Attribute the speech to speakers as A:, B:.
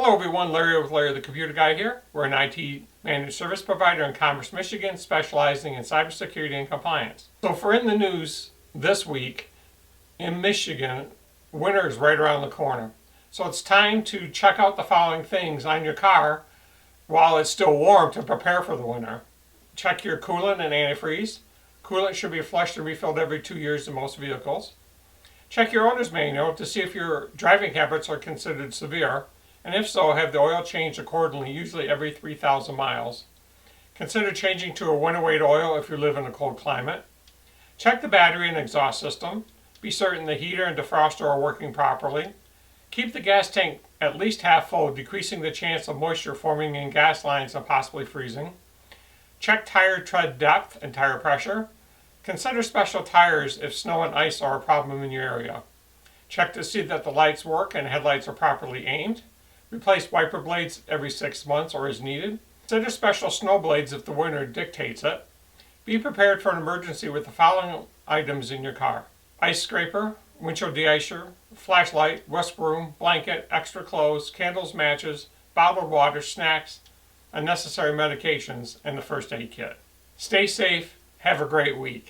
A: Hello everyone, Larry with Larry the Computer Guy here. We're an IT managed service provider in Commerce, Michigan, specializing in cybersecurity and compliance. So for in the news this week, in Michigan, winter is right around the corner. So it's time to check out the following things on your car while it's still warm to prepare for the winter. Check your coolant and antifreeze. Coolant should be flushed and refilled every 2 years in most vehicles. Check your owner's manual to see if your driving habits are considered severe, and if so, have the oil changed accordingly, usually every 3,000 miles. Consider changing to a winter weight oil if you live in a cold climate. Check the battery and exhaust system. Be certain the heater and defroster are working properly. Keep the gas tank at least half full, decreasing the chance of moisture forming in gas lines and possibly freezing. Check tire tread depth and tire pressure. Consider special tires if snow and ice are a problem in your area. Check to see that the lights work and headlights are properly aimed. Replace wiper blades every 6 months or as needed. Consider special snow blades if the winter dictates it. Be prepared for an emergency with the following items in your car: ice scraper, windshield deicer, flashlight, whisk broom, blanket, extra clothes, candles, matches, bottled water, snacks, unnecessary medications, and the first aid kit. Stay safe. Have a great week.